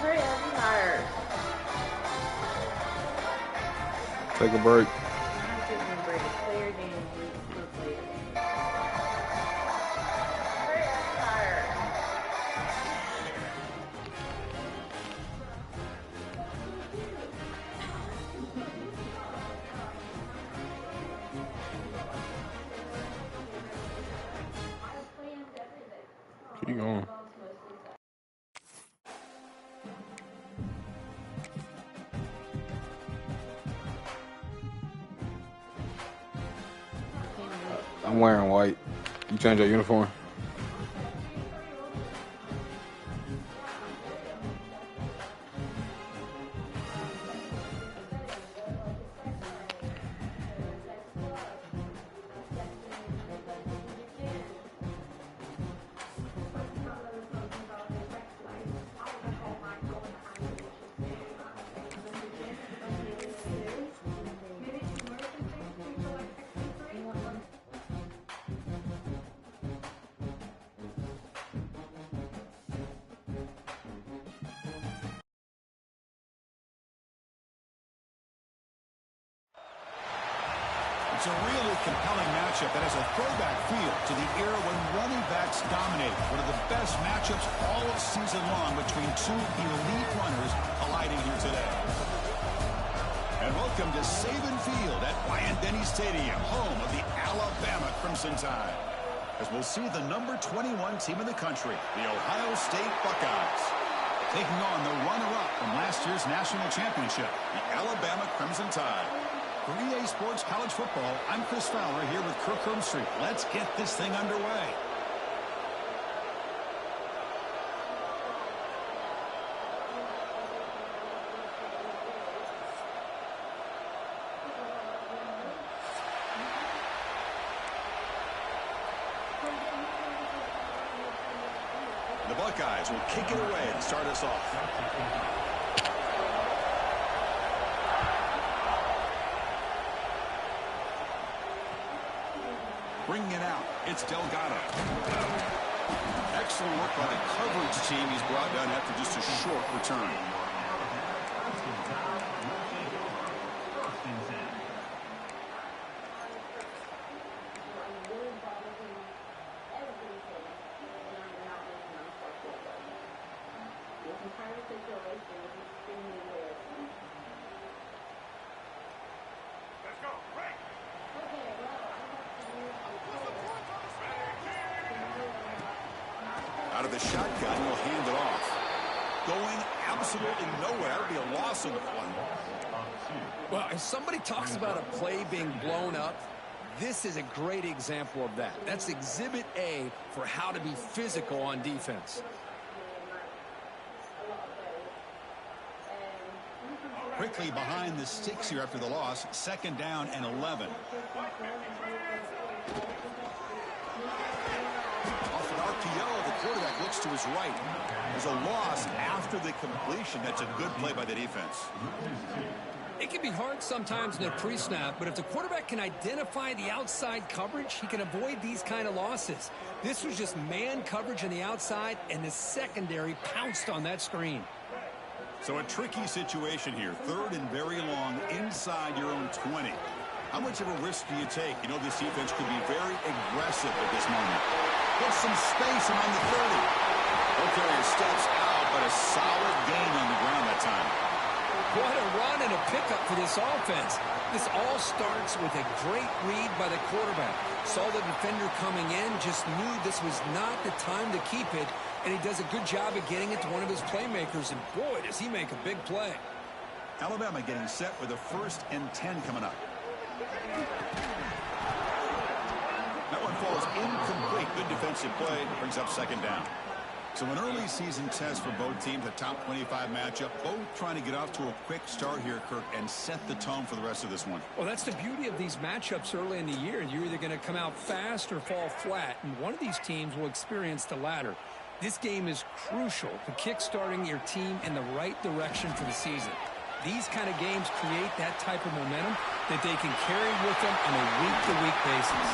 Hurry up, I'm tired. Take a break. I'm not taking a break. Play your game. We'll play it. Hurry up, I'm tired. Keep going. I'm wearing white. You change your uniform? It's a really compelling matchup that has a throwback feel to the era when running backs dominated. One of the best matchups all season long between two elite runners colliding here today. And welcome to Saban Field at Bryant-Denny Stadium, home of the Alabama Crimson Tide. As we'll see the number 21 team in the country, the Ohio State Buckeyes, taking on the runner-up from last year's national championship, the Alabama Crimson Tide. For EA Sports College Football, I'm Chris Fowler here with Kirk Herbstreit. Let's get this thing underway. The Buckeyes will kick it away to start us off. Bringing it out, it's Delgado. Excellent work by the coverage team. He's brought down after just a short return. Out of the shotgun, he'll hand it off. Going absolutely nowhere. That would be a loss on the play. Well, if somebody talks about a play being blown up, this is a great example of that. That's exhibit A for how to be physical on defense. Quickly behind the sticks here after the loss. 2nd down and 11. Off an RPO, the quarterback looks to his right. There's a loss after the completion. That's a good play by the defense. It can be hard sometimes in a pre-snap, but if the quarterback can identify the outside coverage, he can avoid these kind of losses. This was just man coverage on the outside, and the secondary pounced on that screen. So a tricky situation here. 3rd and very long inside your own 20. How much of a risk do you take? You know this defense could be very aggressive at this moment. Put some space around the 30. O'Carrier steps out, but a solid gain on the ground that time. What a run and a pickup for this offense. This all starts with a great read by the quarterback. Saw the defender coming in, just knew this was not the time to keep it, and he does a good job of getting it to one of his playmakers, and boy, does he make a big play. Alabama getting set with a 1st and 10 coming up. That one falls incomplete. Good defensive play. Brings up 2nd down. So an early season test for both teams, a top 25 matchup. Both trying to get off to a quick start here, Kirk, and set the tone for the rest of this one. Well, that's the beauty of these matchups early in the year. You're either going to come out fast or fall flat, and one of these teams will experience the latter. This game is crucial to kick-starting your team in the right direction for the season. These kind of games create that type of momentum that they can carry with them on a week-to-week basis.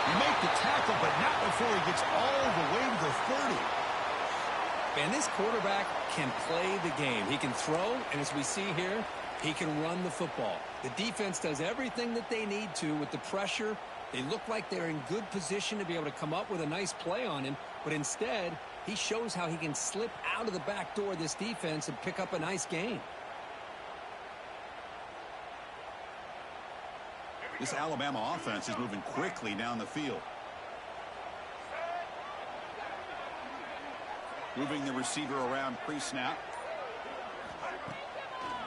You make the tackle, but not before he gets all the way to the 30. Man, this quarterback can play the game. He can throw, and as we see here, he can run the football. The defense does everything that they need to with the pressure. They look like they're in good position to be able to come up with a nice play on him, but instead, he shows how he can slip out of the back door of this defense and pick up a nice gain. This Alabama offense is moving quickly down the field. Moving the receiver around pre-snap.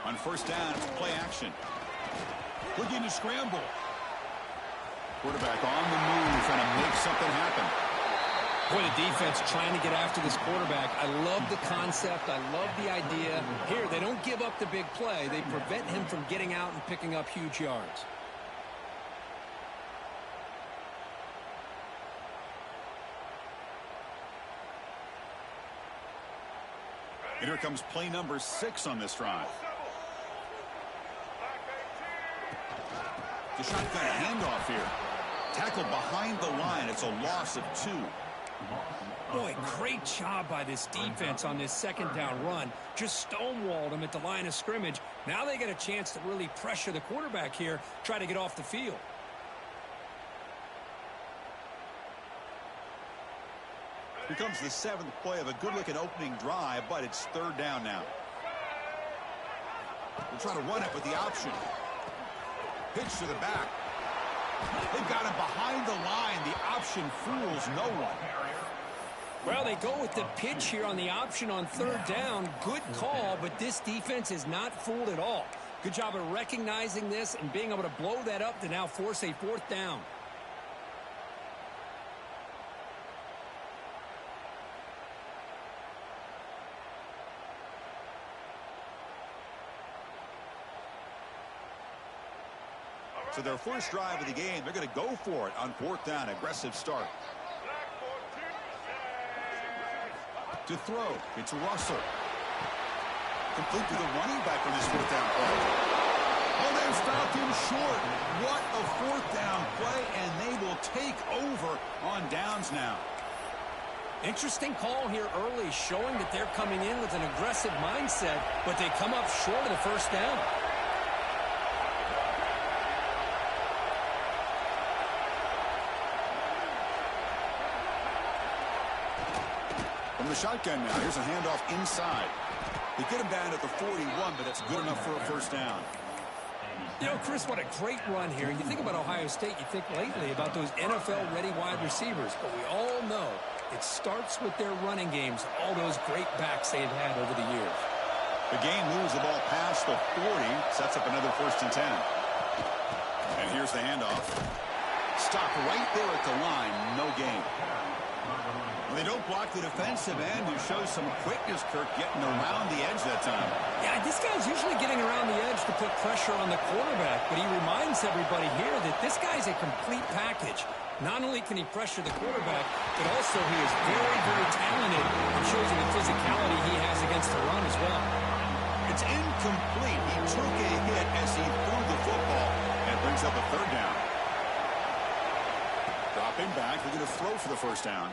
On first down, it's play action. Looking to scramble. Quarterback on the move, trying to make something happen. Boy, the defense trying to get after this quarterback. I love the concept. I love the idea. Here, they don't give up the big play. They prevent him from getting out and picking up huge yards. And here comes play number 6 on this drive. The shotgun handoff here. Tackled behind the line. It's a loss of 2. Boy, great job by this defense on this second down run. Just stonewalled him at the line of scrimmage. Now they get a chance to really pressure the quarterback here, try to get off the field. Here comes the 7th play of a good-looking opening drive, but it's third down now. We'll try to run it with the option. Pitch to the back. They've got him behind the line. The option fools no one. Well, they go with the pitch here on the option on third down. Good call, but this defense is not fooled at all. Good job of recognizing this and being able to blow that up to now force a fourth down. So their first drive of the game, they're going to go for it on fourth down. Aggressive start. To throw, it's Russell. Complete to the running back on this fourth down play. Oh, they've stopped him short. What a fourth down play, and they will take over on downs now. Interesting call here early, showing that they're coming in with an aggressive mindset, but they come up short of the first down. From the shotgun now, here's a handoff inside. They get him down at the 41, but that's good enough for a first down. You know, Chris, what a great run here. You think about Ohio State, you think lately about those NFL-ready wide receivers, but we all know it starts with their running games, all those great backs they've had over the years. The game moves the ball past the 40, sets up another first and 10. And here's the handoff. Stop right there at the line, no gain. They don't block the defensive end, who shows some quickness, Kirk, getting around the edge that time. Yeah, this guy's usually getting around the edge to put pressure on the quarterback, but he reminds everybody here that this guy's a complete package. Not only can he pressure the quarterback, but also he is very, very talented and shows you the physicality he has against the run as well. It's incomplete. He took a hit as he threw the football and brings up a third down. Dropping back, they're going to throw for the first down.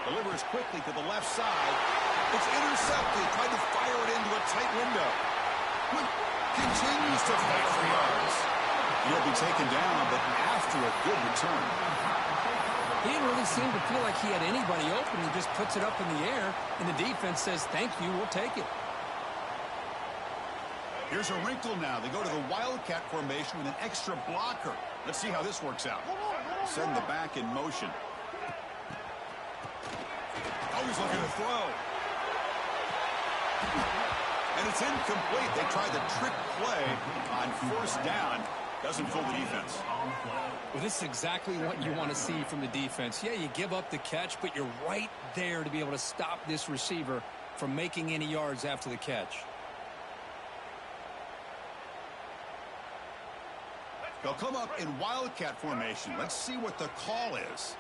Delivers quickly to the left side. It's intercepted. Tried to fire it into a tight window. Continues to fight for yards. He'll be taken down, but after a good return. He didn't really seem to feel like he had anybody open. He just puts it up in the air, and the defense says, thank you, we'll take it. Here's a wrinkle now. They go to the Wildcat formation with an extra blocker. Let's see how this works out. Send the back in motion. Always looking to throw. And it's incomplete. They tried the trick play on first down. Doesn't fool the defense. Well, this is exactly what you want to see from the defense. Yeah, you give up the catch, but you're right there to be able to stop this receiver from making any yards after the catch. They'll come up in Wildcat formation. Let's see what the call is.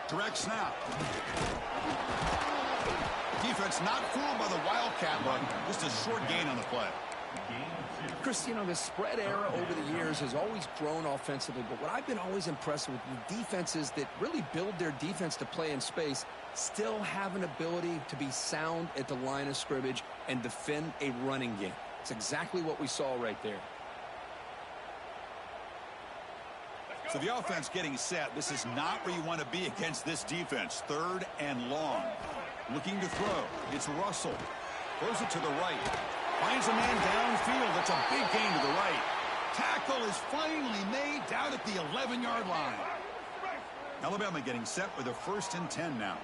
Direct snap. Defense not fooled by the Wildcat look. Just a short gain on the play. Chris, you know, the spread era over the years has always grown offensively, but what I've been always impressed with the defenses that really build their defense to play in space still have an ability to be sound at the line of scrimmage and defend a running game. It's exactly what we saw right there. So the offense getting set. This is not where you want to be against this defense. 3rd and long. Looking to throw. It's Russell. Throws it to the right. Finds a man downfield. That's a big gain to the right. Tackle is finally made down at the 11-yard line. Alabama getting set with a 1st and 10 now.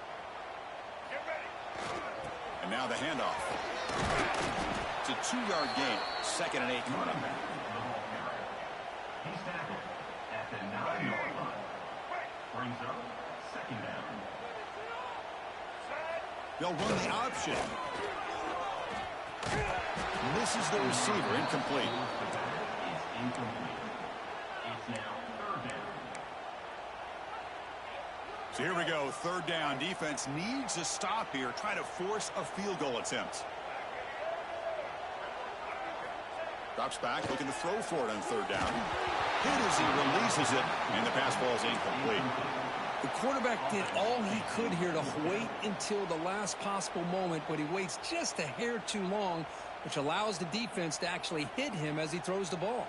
And now the handoff. It's a 2-yard gain. 2nd and 8 coming up. He's tackled at the 9-yard line. Brings up 2nd down. They'll run the option. Misses the receiver. Incomplete. It's incomplete. It's now 3rd down. So here we go. 3rd down. Defense needs a stop here. Try to force a field goal attempt. Drops back. Looking to throw for it on 3rd down. Hit as he releases it. And the pass ball is incomplete. The quarterback did all he could here to wait until the last possible moment, but he waits just a hair too long, which allows the defense to actually hit him as he throws the ball.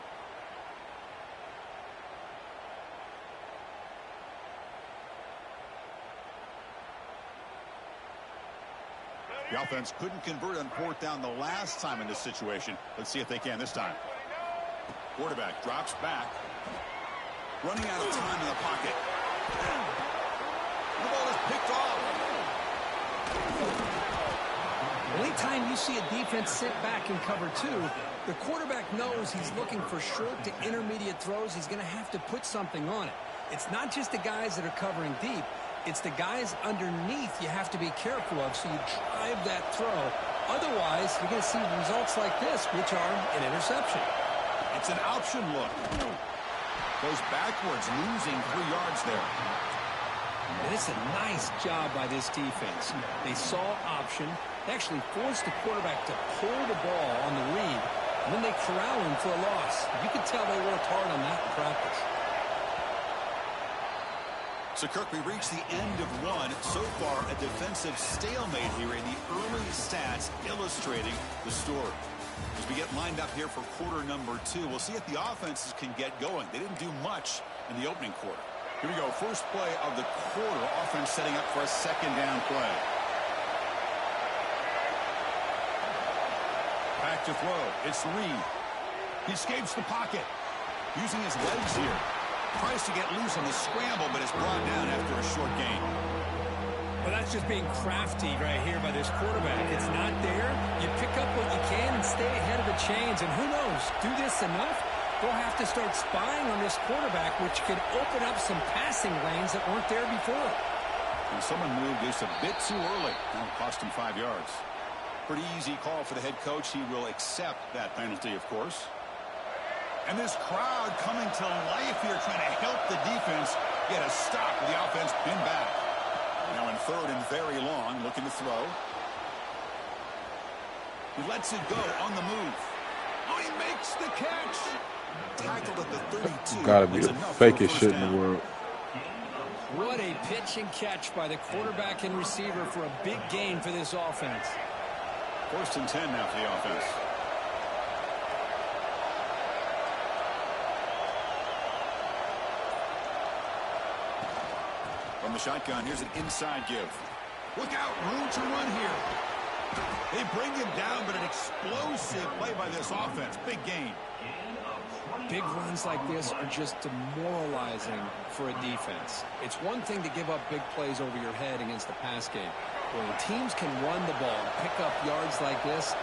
The offense couldn't convert on 4th down the last time in this situation. Let's see if they can this time. Quarterback drops back. Running out of time in the pocket. The ball is picked off. Anytime you see a defense sit back and cover 2, the quarterback knows he's looking for short to intermediate throws. He's going to have to put something on it. It's not just the guys that are covering deep. It's the guys underneath you have to be careful of, so you drive that throw. Otherwise, you're going to see results like this, which are an interception. It's an option look. Goes backwards, losing 3 yards there. And it's a nice job by this defense. They saw option. They actually forced the quarterback to pull the ball on the read, and then they corral him for a loss. You could tell they worked hard on that in practice. So, Kirk, we reached the end of 1. So far, a defensive stalemate here in the early stats illustrating the story. As we get lined up here for quarter number 2, we'll see if the offenses can get going. They didn't do much in the opening quarter. Here we go. First play of the quarter. Offense setting up for a 2nd down play. Back to throw. It's Reed. He escapes the pocket. Using his legs here. Tries to get loose on the scramble, but is brought down after a short gain. Well, that's just being crafty right here by this quarterback. It's not there. You pick up what you can and stay ahead of the chains. And who knows, do this enough, they'll have to start spying on this quarterback, which could open up some passing lanes that weren't there before. And someone moved this a bit too early. That'll cost him 5 yards. Pretty easy call for the head coach. He will accept that penalty, of course. And this crowd coming to life here, trying to help the defense get a stop with the offense pinned back. Now in 3rd and very long, looking to throw. He lets it go on the move. Oh, he makes the catch. Tackled at the 32. Gotta be the fakest shit in the world. What a pitch and catch by the quarterback and receiver for a big gain for this offense. 1st and 10 now for the offense. From the shotgun, here's an inside give. Look out, room to run here. They bring him down, but an explosive play by this offense. Big gain. Big runs like this are just demoralizing for a defense. It's one thing to give up big plays over your head against the pass game. When teams can run the ball, pick up yards like this,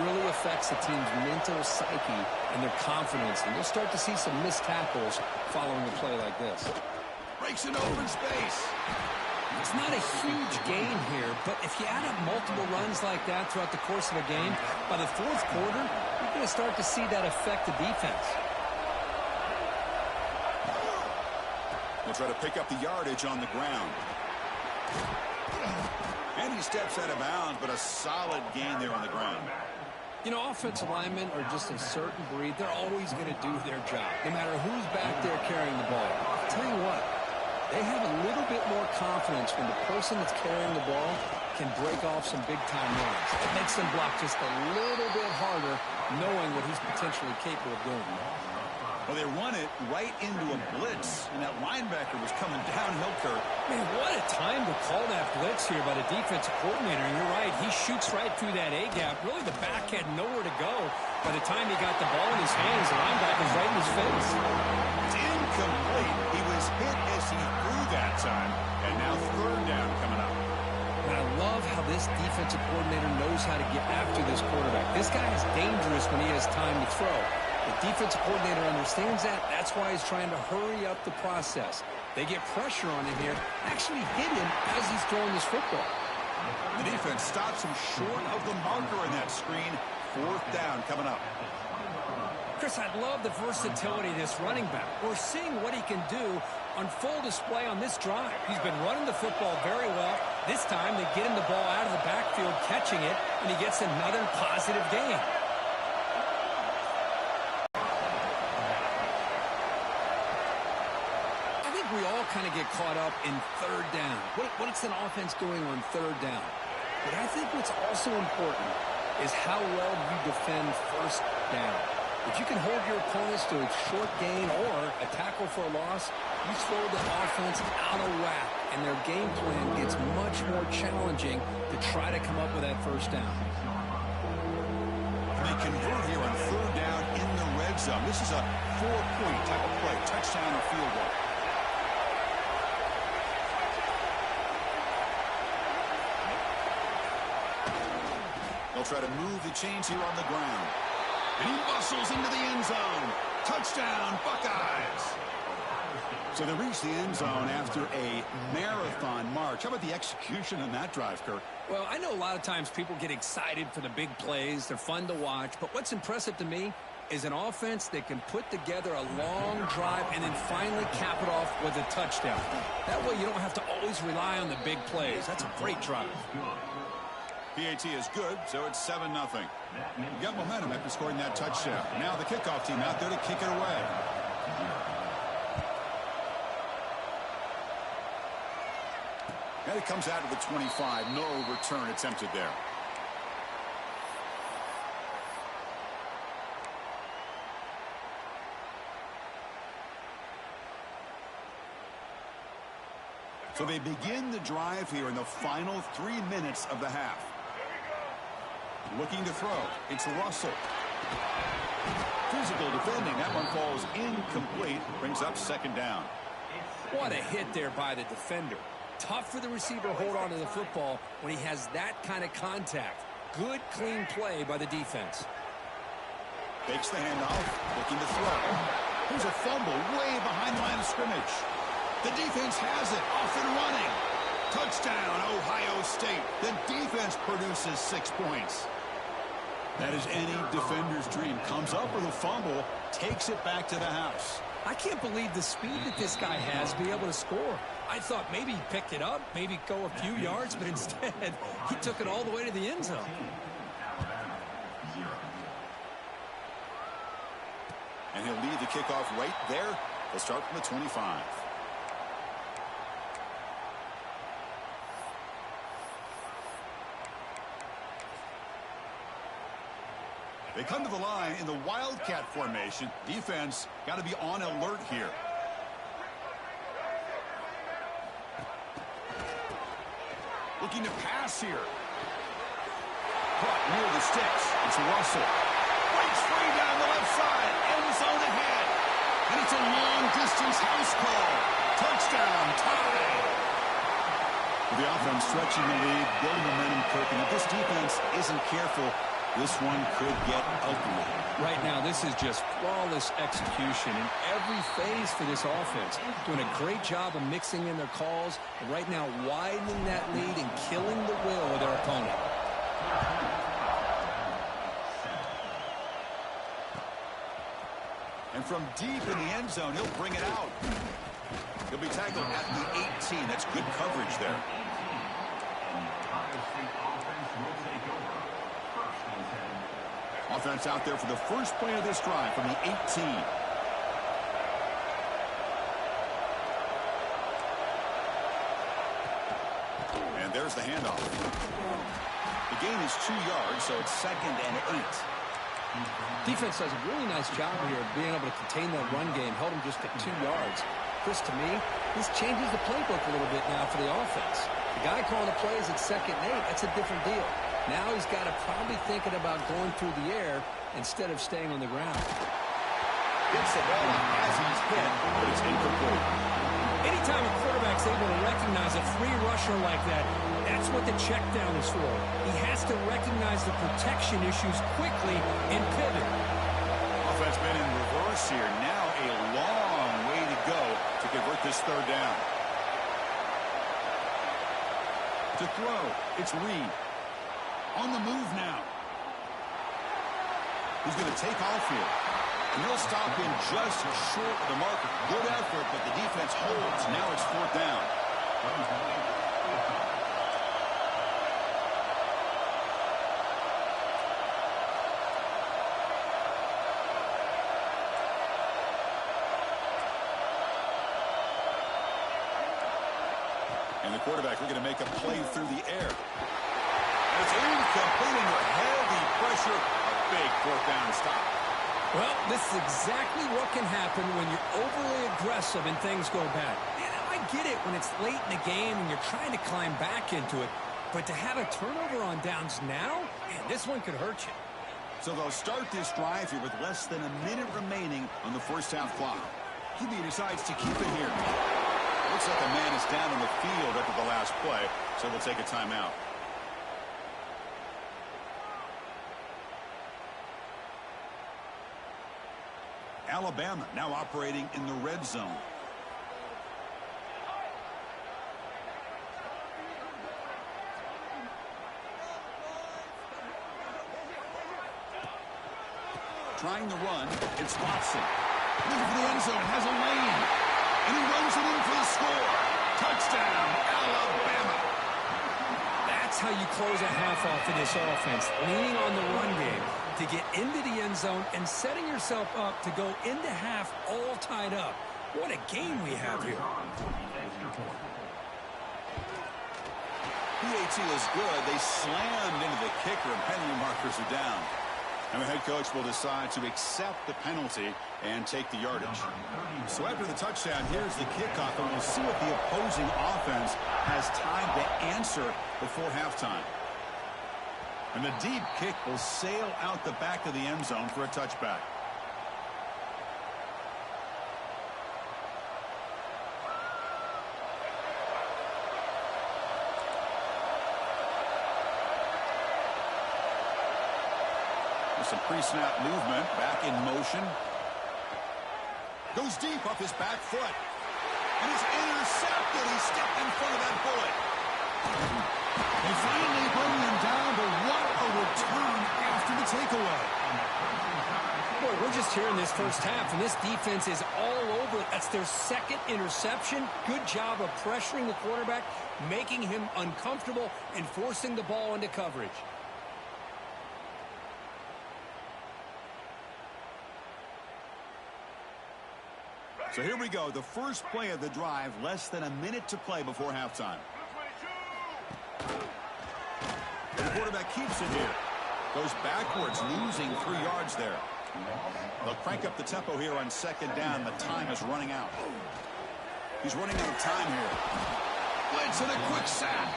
really affects the team's mental psyche and their confidence. And you'll start to see some missed tackles following a play like this. Breaks it open space. It's not a huge gain here, but if you add up multiple runs like that throughout the course of a game, by the 4th quarter, you're going to start to see that affect the defense. They'll try to pick up the yardage on the ground. And he steps out of bounds, but a solid gain there on the ground. You know, offensive linemen are just a certain breed. They're always going to do their job, no matter who's back there carrying the ball. I'll tell you what, they have a little bit more confidence when the person that's carrying the ball can break off some big-time runs. It makes them block just a little bit harder, knowing what he's potentially capable of doing. Well, they run it right into a blitz, and that linebacker was coming downhill, Kurt. Man, what a time to call that blitz here by the defensive coordinator. And you're right, he shoots right through that A-gap. Really, the back had nowhere to go. By the time he got the ball in his hands, the linebacker's right in his face. It's incomplete. He was hit as he threw that time, and now third down coming up. And I love how this defensive coordinator knows how to get after this quarterback. This guy is dangerous when he has time to throw. The defensive coordinator understands that. That's why he's trying to hurry up the process. They get pressure on him here, actually hit him as he's throwing this football. The defense stops him short of the marker in that screen. Fourth down coming up. Chris, I love the versatility of this running back. We're seeing what he can do on full display on this drive. He's been running the football very well. This time they get him the ball out of the backfield, catching it, and he gets another positive gain. We all kind of get caught up in third down. What's an offense doing on third down? But I think what's also important is how well you defend first down. If you can hold your opponents to a short gain or a tackle for a loss, you throw the offense out of whack, and their game plan gets much more challenging to try to come up with that first down. They convert here on third down in the red zone. This is a 4-point type of play, touchdown or field goal. They'll try to move the chains here on the ground. And he muscles into the end zone. Touchdown, Buckeyes. So they reach the end zone after a marathon march. How about the execution in that drive, Kirk? Well, I know a lot of times people get excited for the big plays. They're fun to watch. But what's impressive to me is an offense that can put together a long drive and then finally cap it off with a touchdown. That way you don't have to always rely on the big plays. That's a great drive. PAT is good, so it's 7-0. You got momentum after scoring that touchdown. Now the kickoff team out there to kick it away. And it comes out to the 25. No return attempted there. So they begin the drive here in the final 3 minutes of the half. Looking to throw. It's Russell. Physical defending. That one falls incomplete. Brings up second down. What a hit there by the defender. Tough for the receiver to hold on to the football when he has that kind of contact. Good, clean play by the defense. Fakes the handoff. Looking to throw. Here's a fumble way behind the line of scrimmage. The defense has it. Off and running. Touchdown, Ohio State. The defense produces 6 points. That is any defender's dream. Comes up with a fumble, takes it back to the house. I can't believe the speed that this guy has to be able to score. I thought maybe he picked it up, maybe go a few yards, but instead he took it all the way to the end zone. And he'll lead the kickoff right there. They'll start from the 25. They come to the line in the Wildcat formation. Defense got to be on alert here. Looking to pass here. Caught near the sticks. It's Russell. Breaks free down the left side. End zone ahead. And it's a long-distance house call. Touchdown, tie. The offense stretching the lead, building momentum, Kirk. And if this defense isn't careful, this one could get ugly. Right now, this is just flawless execution in every phase for this offense. Doing a great job of mixing in their calls. And right now, widening that lead and killing the will of their opponent. And from deep in the end zone, he'll bring it out. He'll be tackled at the 18. That's good coverage there. Offense out there for the first play of this drive from the 18. And there's the handoff. The gain is 2 yards, so it's 2nd and 8. Defense does a really nice job here of being able to contain that run game, held him just at 2 yards. Chris, to me, this changes the playbook a little bit now for the offense. The guy calling the plays at 2nd and 8, that's a different deal. Now he's got to probably thinking about going through the air instead of staying on the ground. Gets the ball as he's hit, but it's incomplete. Anytime a quarterback's able to recognize a free rusher like that, that's what the check down is for. He has to recognize the protection issues quickly and pivot. Offense been in reverse here. Now a long way to go to convert this 3rd down. To throw, it's Reed. On the move now. He's going to take off here. And he'll stop him just short of the marker. Good effort, but the defense holds. Now it's 4th down. And the quarterback looking to make a play through the air. And it's incomplete under heavy pressure. A big 4th down stop. Well, this is exactly what can happen when you're overly aggressive and things go bad. And I get it when it's late in the game and you're trying to climb back into it. But to have a turnover on downs now, man, this one could hurt you. So they'll start this drive here with less than a minute remaining on the first half clock. QB decides to keep it here. Looks like a man is down on the field after the last play, so they'll take a timeout. Alabama now operating in the red zone. Trying to run, it's Watson. Looking for the end zone, has a lane. And he runs it in for the score. Touchdown, Alabama. That's how you close a half off of this offense, leaning on the run game to get into the end zone and setting yourself up to go into half all tied up. What a game we have here. PAT is good. They slammed into the kicker, and penalty markers are down. And the head coach will decide to accept the penalty and take the yardage. So after the touchdown, here's the kickoff, and we'll see what the opposing offense has time to answer before halftime. And the deep kick will sail out the back of the end zone for a touchback. With some pre-snap movement, back in motion. Goes deep off his back foot. And it's intercepted. He stepped in front of that bullet. They finally bring him down, but what a return after the takeaway. Boy, we're just here in this first half, and this defense is all over it. That's their 2nd interception. Good job of pressuring the quarterback, making him uncomfortable, and forcing the ball into coverage. So here we go, the first play of the drive, less than a minute to play before halftime. The quarterback keeps it here. Goes backwards, losing 3 yards there. They'll crank up the tempo here on 2nd down. The time is running out. He's running out of time here. Blitz and a quick sack.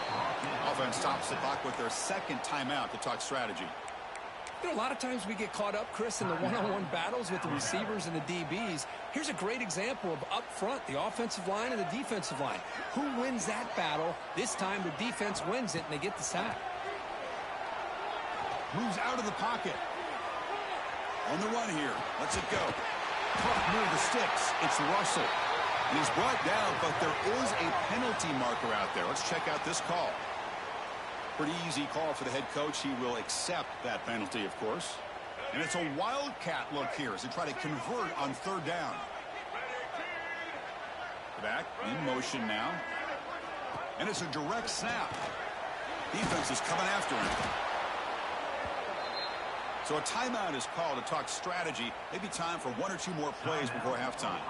Offense stops the clock with their 2nd timeout to talk strategy. You know, a lot of times we get caught up, Chris, in the one-on-one battles with the receivers and the DBs. Here's a great example of up front, the offensive line and the defensive line. Who wins that battle? This time the defense wins it, and they get the sack. Moves out of the pocket. On the run here. Lets it go. Tough near the sticks. It's Russell. And he's brought down, but there is a penalty marker out there. Let's check out this call. Pretty easy call for the head coach. He will accept that penalty, of course. And it's a wildcat look here as they try to convert on 3rd down. Back in motion now. And it's a direct snap. Defense is coming after him. So a timeout is called to talk strategy. Maybe time for 1 or 2 more plays before halftime.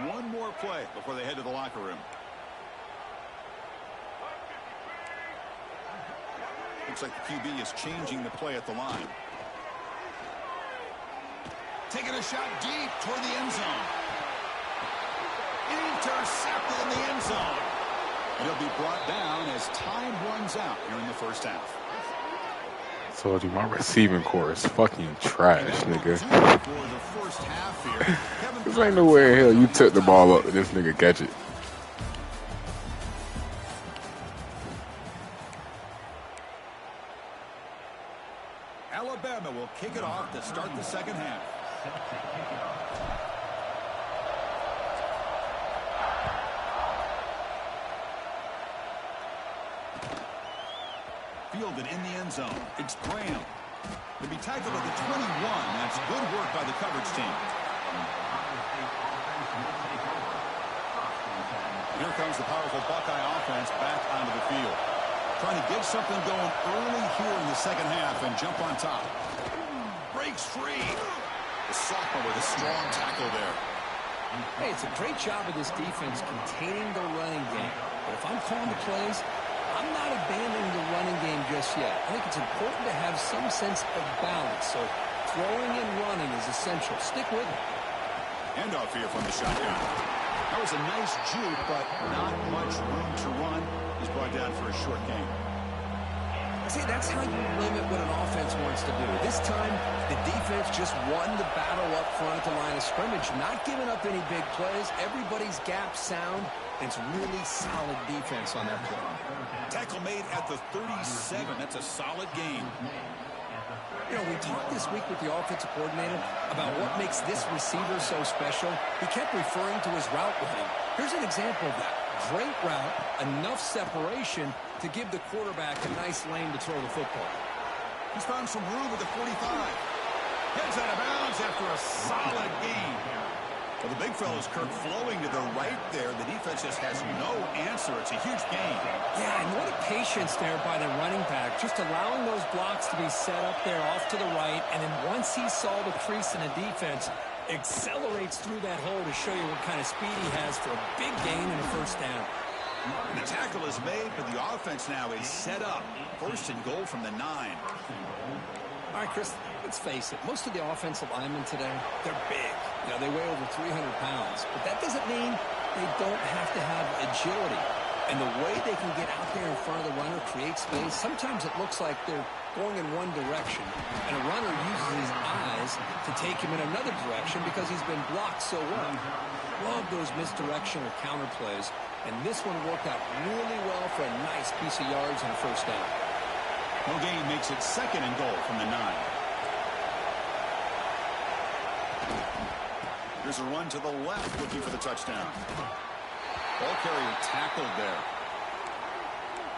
One more play before they head to the locker room. Looks like the QB is changing the play at the line. Taking a shot deep toward the end zone. Intercepted in the end zone. And he'll be brought down as time runs out here in the first half. Told you my receiving core is fucking trash, nigga. This ain't no way in hell you took the ball up and this nigga catch it. Alabama will kick it off to start the second half. Fielded in the end zone. It's Graham. To be tackled at the 21. That's good work by the coverage team. Here comes the powerful Buckeye offense back onto the field. Trying to get something going early here in the second half and jump on top. Breaks free. The sophomore with a strong tackle there. Hey, it's a great job of this defense containing the running game. But if I'm calling the plays, I'm not abandoning the running game just yet. I think it's important to have some sense of balance. So throwing and running is essential. Stick with it. Handoff here from the shotgun. That was a nice juke, but not much room to run. He's brought down for a short gain. See, that's how you limit what an offense wants to do. This time, the defense just won the battle up front at the line of scrimmage, not giving up any big plays. Everybody's gap sound. It's really solid defense on that play. Tackle made at the 37. That's a solid gain. You know, we talked this week with the offensive coordinator about what makes this receiver so special. He kept referring to his route running. Here's an example of that. Great route, enough separation to give the quarterback a nice lane to throw the football. He's found some room at the 45. Heads out of bounds after a solid gain. Well, the big fella's Kirk flowing to the right there. The defense just has no answer. It's a huge gain. Yeah, and what a patience there by the running back. Just allowing those blocks to be set up there off to the right. And then once he saw the crease in the defense, accelerates through that hole to show you what kind of speed he has for a big gain and a first down. And the tackle is made, but the offense now is set up. First and goal from the 9. All right, Chris, let's face it. Most of the offensive linemen today, they're big. You know, they weigh over 300 pounds. But that doesn't mean they don't have to have agility. And the way they can get out there in front of the runner, create space, sometimes it looks like they're going in one direction. And a runner uses his eyes to take him in another direction because he's been blocked so well. Love those misdirection or counter plays. And this one worked out really well for a nice piece of yards and a first down. No gain makes it second and goal from the 9. Here's a run to the left looking for the touchdown. Ball carrier tackled there.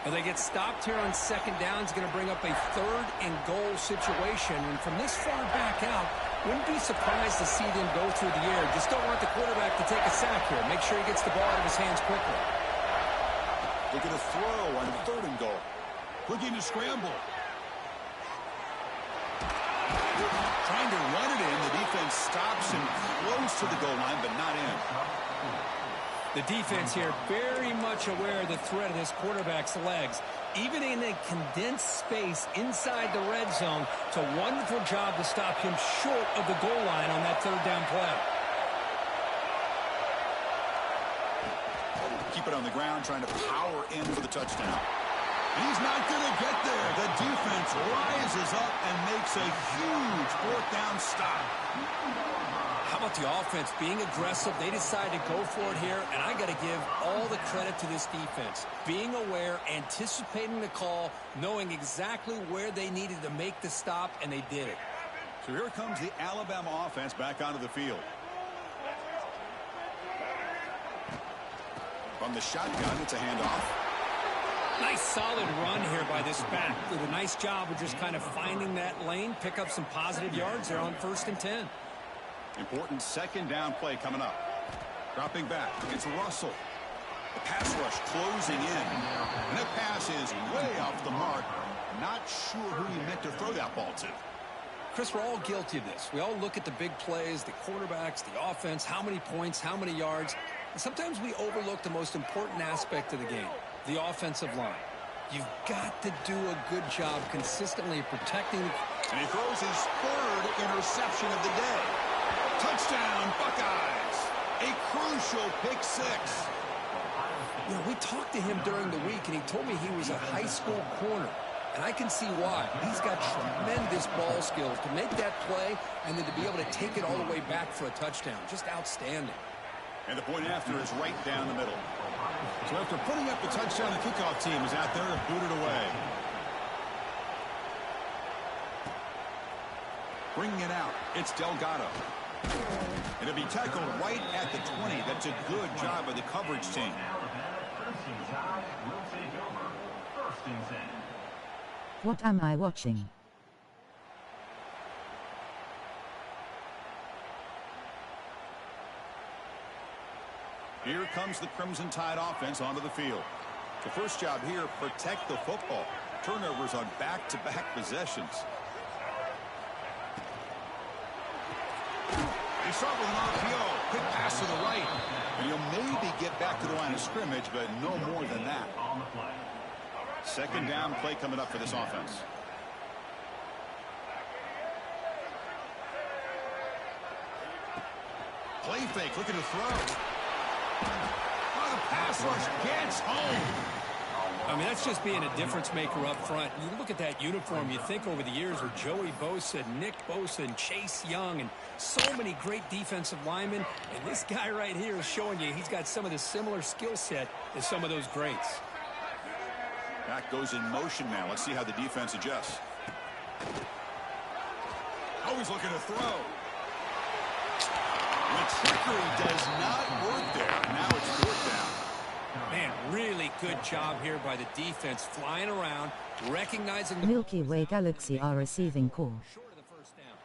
Well, they get stopped here on second down. It's going to bring up a third and goal situation. And from this far back out, wouldn't be surprised to see them go through the air. Just don't want the quarterback to take a sack here. Make sure he gets the ball out of his hands quickly. Look at a throw on third and goal. Looking to scramble. Trying to run it in. The defense stops him close to the goal line, but not in. The defense here very much aware of the threat of this quarterback's legs. Even in a condensed space inside the red zone, it's a wonderful job to stop him short of the goal line on that third down play. Keep it on the ground, trying to power in for the touchdown. He's not going to get there. The defense rises up and makes a huge fourth down stop. How about the offense being aggressive? They decide to go for it here, and I got to give all the credit to this defense. Being aware, anticipating the call, knowing exactly where they needed to make the stop, and they did it. So here comes the Alabama offense back onto the field. From the shotgun, it's a handoff. Nice solid run here by this back. Did a nice job of just kind of finding that lane, pick up some positive yards there on 1st and 10. Important second down play coming up. Dropping back. It's Russell. The pass rush closing in. And that pass is way off the mark. Not sure who he meant to throw that ball to. Chris, we're all guilty of this. We all look at the big plays, the quarterbacks, the offense, how many points, how many yards. And sometimes we overlook the most important aspect of the game, the offensive line. You've got to do a good job consistently protecting. And he throws his third interception of the day. Touchdown, Buckeyes. A crucial pick six. You know, we talked to him during the week, and he told me he was a high school corner. And I can see why. He's got tremendous ball skills to make that play and then to be able to take it all the way back for a touchdown. Just outstanding. And the point after is right down the middle. So after putting up the touchdown, the kickoff team is out there to boot it away. Bringing it out, it's Delgado. And it'll be tackled right at the 20. That's a good job by the coverage team. What am I watching? Here comes the Crimson Tide offense onto the field. The first job here, protect the football. Turnovers on back-to-back possessions. They start with an RPO. Quick pass to the right. And you'll maybe get back to the line of scrimmage, but no more than that. Second down play coming up for this offense. Play fake, looking to throw. Oh, the pass rush gets home. I mean, that's just being a difference maker up front. You look at that uniform, you think over the years with Joey Bosa, Nick Bosa, and Chase Young, and so many great defensive linemen. And this guy right here is showing you he's got some of the similar skill set as some of those greats. Back goes in motion now. Let's see how the defense adjusts. Always looking to throw. The trickery does not work there. Now it's fourth down. Man, really good job here by the defense, flying around, recognizing the Milky Way Galaxy are receiving core. short of the first down.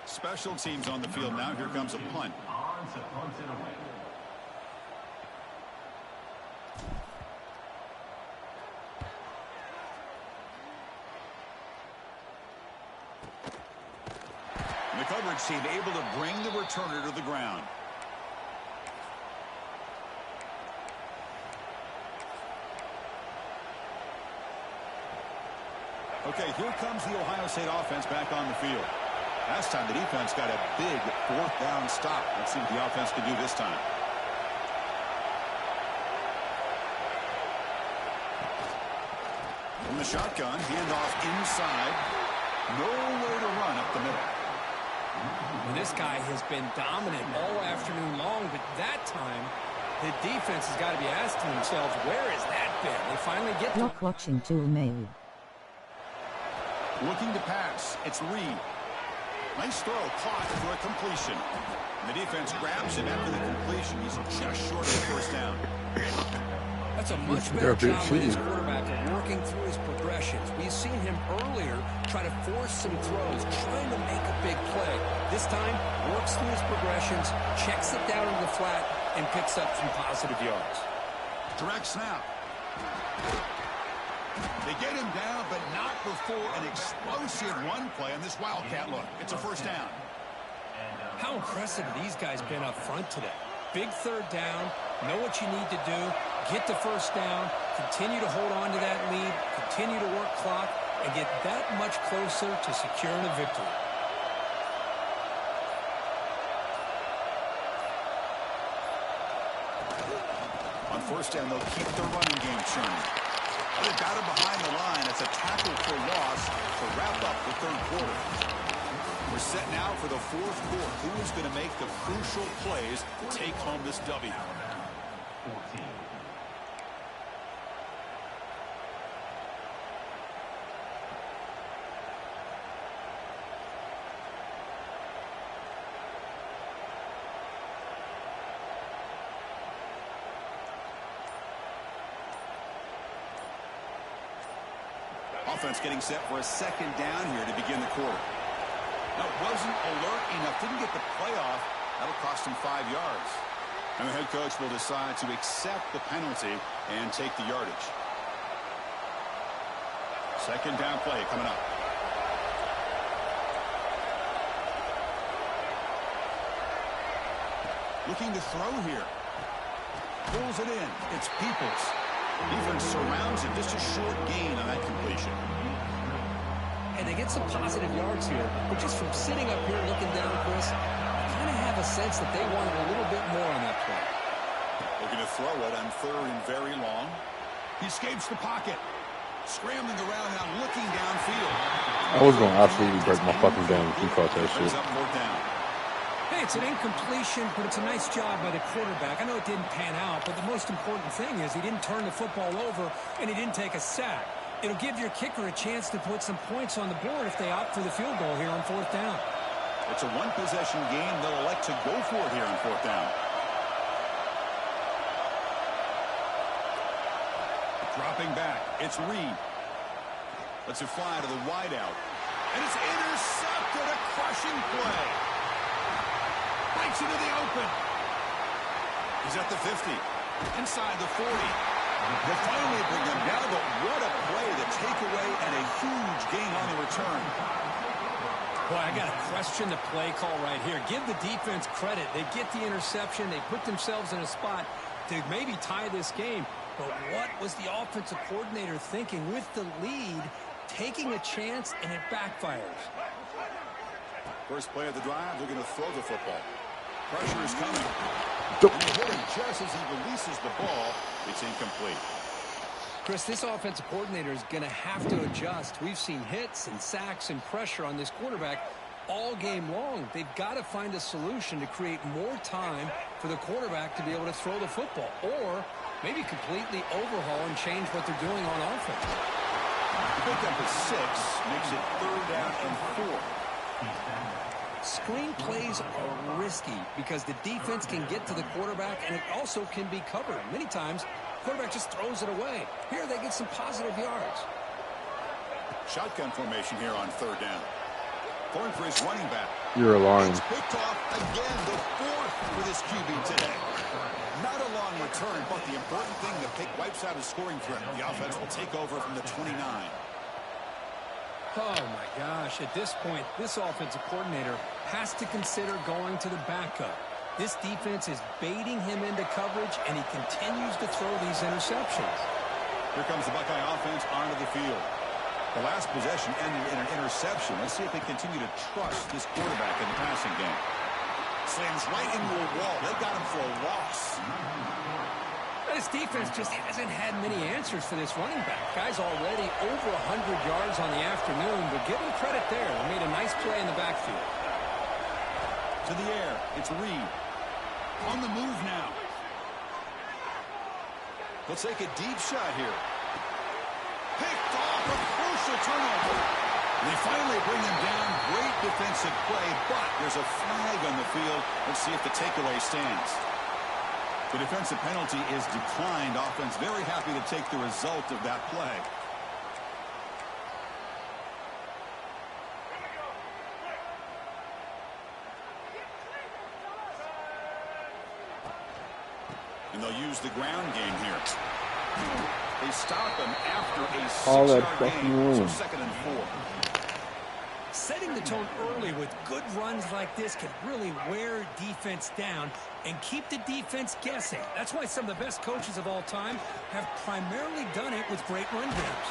Special teams on the field now. Here comes a punt. On to punt it away. The coverage team able to bring the returner to the ground. Okay, here comes the Ohio State offense back on the field. Last time the defense got a big fourth down stop. Let's see what the offense can do this time. From the shotgun, handoff inside. Nowhere to run up the middle. Well, this guy has been dominant all afternoon long, but that time the defense has got to be asking themselves, where has that been? They finally get to Block watching Tool Mail. Looking to pass. It's Reed. Nice throw, caught for a completion. And the defense grabs him after the completion. He's just short of the first down. That's a much better job with his quarterback of working through his progressions. We've seen him earlier try to force some throws, trying to make a big play. This time, works through his progressions, checks it down into the flat, and picks up some positive yards. Direct snap. They get him down, but not before an explosive run play on this Wildcat look. It's a first down. How impressive have these guys been up front today? Big third down, know what you need to do, get the first down, continue to hold on to that lead, continue to work clock, and get that much closer to securing a victory. On first down, they'll keep their running game churning. They've got him behind the line. It's a tackle for loss to wrap up the third quarter. We're set now for the fourth quarter. Who is going to make the crucial plays to take home this W? 14. Offense getting set for a second down here to begin the quarter. Now, wasn't alert enough, didn't get the play off. That'll cost him 5 yards. And the head coach will decide to accept the penalty and take the yardage. Second down play coming up. Looking to throw here. Pulls it in. It's Peoples. Defense surrounds him. Just a short gain on that completion. And they get some positive yards here. But just from sitting up here looking down, Chris, I kind of have a sense that they wanted a little bit more on that play. Looking to throw it on third and very long. He escapes the pocket. Scrambling around now, looking downfield. I was going to absolutely break my fucking game if you caught that shit. Up fourth down. Hey, it's an incompletion, but it's a nice job by the quarterback. I know it didn't pan out, but the most important thing is he didn't turn the football over and he didn't take a sack. It'll give your kicker a chance to put some points on the board if they opt for the field goal here on fourth down. It's a one-possession game. They'll elect to go for it here on fourth down. Dropping back, it's Reed. Lets it fly to the wideout. And it's intercepted, a crushing play. Breaks into the open. He's at the 50. Inside the 40. They'll finally bring him down, but what a play, the takeaway, and a huge gain on the return. Boy, I got to question the play call right here. Give the defense credit. They get the interception. They put themselves in a spot to maybe tie this game. But what was the offensive coordinator thinking with the lead, taking a chance, and it backfires? First play of the drive, they're going to throw the football. Pressure is coming. And he hit him just as he releases the ball. It's incomplete. Chris, this offensive coordinator is going to have to adjust. We've seen hits and sacks and pressure on this quarterback all game long. They've got to find a solution to create more time for the quarterback to be able to throw the football, or maybe completely overhaul and change what they're doing on offense. Pick up at 6, makes it third down and 4. Screen plays are risky because the defense can get to the quarterback and it also can be covered. Many times, the quarterback just throws it away. Here they get some positive yards. Shotgun formation here on third down. Going for his running back. You're lying. It's picked off again, the 4th for this QB today. Not a long return, but the important thing, the pick wipes out his scoring threat. The offense will take over from the 29. Oh, my gosh. At this point, this offensive coordinator has to consider going to the backup. This defense is baiting him into coverage, and he continues to throw these interceptions. Here comes the Buckeye offense onto the field. The last possession ended in an interception. Let's see if they continue to trust this quarterback in the passing game. Slams right into a wall. They got him for a loss. This defense just hasn't had many answers for this running back. Guy's already over 100 yards on the afternoon, but give him credit there. He made a nice play in the backfield. To the air, it's Reed. On the move now. Let's take a deep shot here. Picked off, a crucial turnover. They finally bring him down. Great defensive play, but there's a flag on the field. Let's see if the takeaway stands. The defensive penalty is declined. Offense very happy to take the result of that play. And they'll use the ground game here. They stop him after a 6-yard gain. So second and 4. Setting the tone early with good runs like this can really wear defense down and keep the defense guessing. That's why some of the best coaches of all time have primarily done it with great run games.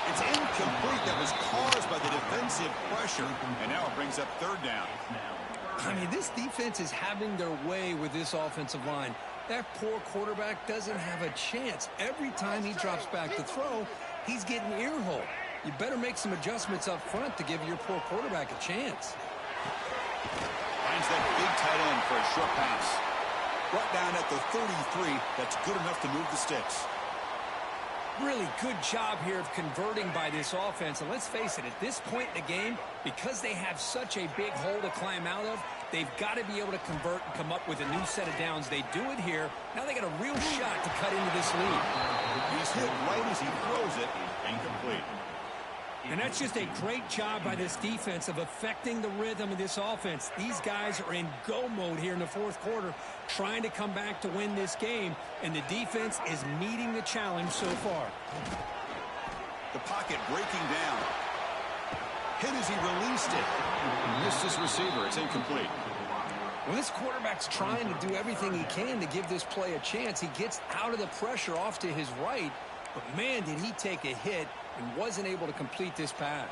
It's incomplete. That was caused by the defensive pressure. And now it brings up third down. I mean, this defense is having their way with this offensive line. That poor quarterback doesn't have a chance. Every time he drops back to throw, he's getting ear-hole. You better make some adjustments up front to give your poor quarterback a chance. Finds that big tight end for a short pass. Brought down at the 33. That's good enough to move the sticks. Really good job here of converting by this offense. And let's face it, at this point in the game, because they have such a big hole to climb out of, they've got to be able to convert and come up with a new set of downs. They do it here. Now they got a real shot to cut into this lead. He's hit right as he throws it. Incomplete. And that's just a great job by this defense of affecting the rhythm of this offense. These guys are in go mode here in the fourth quarter, trying to come back to win this game, and the defense is meeting the challenge so far. The pocket breaking down. Hit as he released it. Missed his receiver. It's incomplete. Well, this quarterback's trying to do everything he can to give this play a chance. He gets out of the pressure off to his right, but man, did he take a hit and wasn't able to complete this pass.